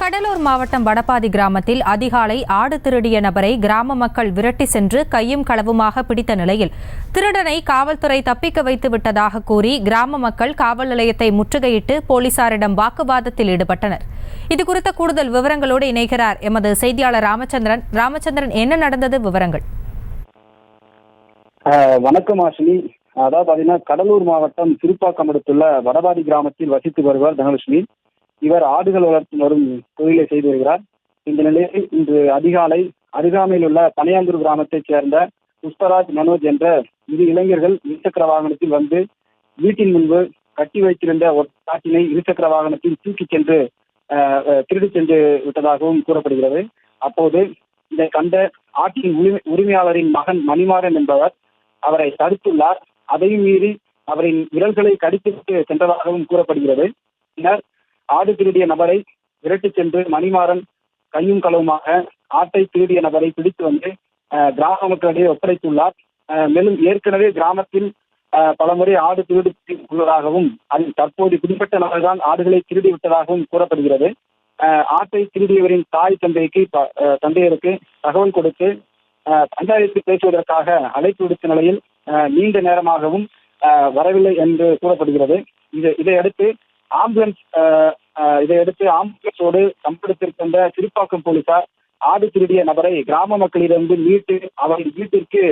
கடலூர் மாவட்டம் வடபாதி கிராமத்தில் அதிகாலை ஆடு திருடிய நபரை கிராம மக்கள் விரட்டி சென்று கையும் களவுமாக பிடித்த நிலையில் திருடனை காவல்துறை தப்பிக்க வைத்து விட்டதாக கூறி கிராம மக்கள் காவல் நிலையத்தை முற்றுகையிட்டு போலீசாரிடம் வாக்குவாதத்தில் ஈடுபட்டனர். இதுகுறித்த கூடுதல் விவரங்களோடு இணைகிறார் எமது செய்தியாளர் ராமச்சந்திரன். ராமச்சந்திரன், என்ன நடந்தது? விவரங்கள். வணக்கம் ஆஷினி. அதாவது பாத்தீங்கன்னா கடலூர் மாவட்டம் திருப்பாக்கம் அடுத்துள்ள வடபாதி கிராமத்தில் வசித்து வருவார் தனலட்சுமி. இவர் ஆடுகள் வளர்த்து வரும் தொழிலை செய்து வருகிறார். இந்த நிலையில் இன்று அதிகாலை அருகாமையில் உள்ள பனையாந்தூர் கிராமத்தைச் சேர்ந்த புஷ்பராஜ், மனோஜ் என்ற இரு இளைஞர்கள் இருசக்கர வாகனத்தில் வந்து வீட்டின் முன்பு கட்டி வைத்திருந்த ஒரு ஆட்டினை இருசக்கர வாகனத்தில் தூக்கி சென்று திருடி சென்று விட்டதாகவும் கூறப்படுகிறது. அப்போது இதை கண்ட ஆட்டின் உரிமையாளரின் மகன் மணிமாறன் என்பவர் அவரை தடுத்துள்ளார். அதையும் மீறி அவரின் விரல்களை கடித்துவிட்டு சென்றதாகவும் கூறப்படுகிறது. பின்னர் ஆடு திருடிய நபரை விரட்டி சென்று மணிமாறன் கையும் களவுமாக ஆட்டை திருடிய நபரை பிடித்து வந்து கிராம மக்களிடையே ஒப்படைத்துள்ளார். மேலும் ஏற்கனவே கிராமத்தில் பலமுறை ஆடு திருடி உள்ளதாகவும் அதில் தற்போது குறிப்பிட்ட நபர்தான் ஆடுகளை திருடி விட்டதாகவும் கூறப்படுகிறது. ஆட்டை திருடியவரின் தாய் தந்தையருக்கு தகவல் கொடுத்து பஞ்சாயத்து பேசுவதற்காக அழைப்பு விடுத்த நிலையில் நீண்ட நேரமாகவும் வரவில்லை என்று கூறப்படுகிறது. இதையடுத்து ஆம்புலன்ஸோடு சம்பளத்திற்கு வந்த திருப்பாக்கம் போலீசார் ஆடு திருடிய நபரை கிராம மக்களிடமிருந்து மீட்டு அவரின் வீட்டிற்கு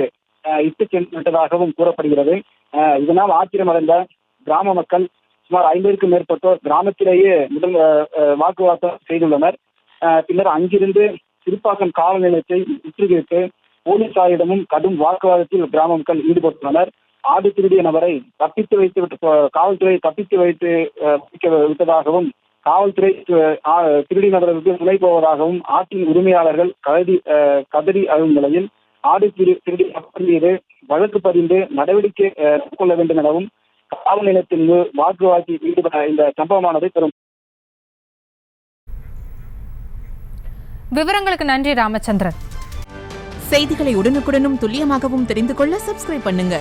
இட்டு சென்று விட்டதாகவும் கூறப்படுகிறது. இதனால் ஆச்சரியமடைந்த கிராம மக்கள் சுமார் 50க்கும் மேற்பட்டோர் கிராமத்திலேயே முதல் வாக்குவாதம் செய்துள்ளனர். பின்னர் அங்கிருந்து திருப்பாக்கம் காவல் நிலையத்தை முற்றுகையிட்டு போலீசாரிடமும் கடும் வாக்குவாதத்தில் கிராம மக்கள் ஈடுபட்டுள்ளனர். ஆடு திருடிய நபரை காவல்துறை தப்பித்து வைத்து விட்டதாகவும் காவல்துறை திருடிய நபருக்கு துணை போவதாகவும் ஆட்டின் உரிமையாளர்கள் கதறி அழும் நிலையில் ஆடு திருடி நபர் மீது வழக்கு பதிந்து நடவடிக்கை மேற்கொள்ள வேண்டும் எனவும் காவல் நிலையத்தின் வாக்குவாதத்தில் ஈடுபட்ட இந்த சம்பவமானது பெறும். விவரங்களுக்கு நன்றி ராமச்சந்திரன். செய்திகளை உடனுக்குடனும் துல்லியமாகவும் தெரிந்து கொள்ள சப்ஸ்கிரைப் பண்ணுங்க.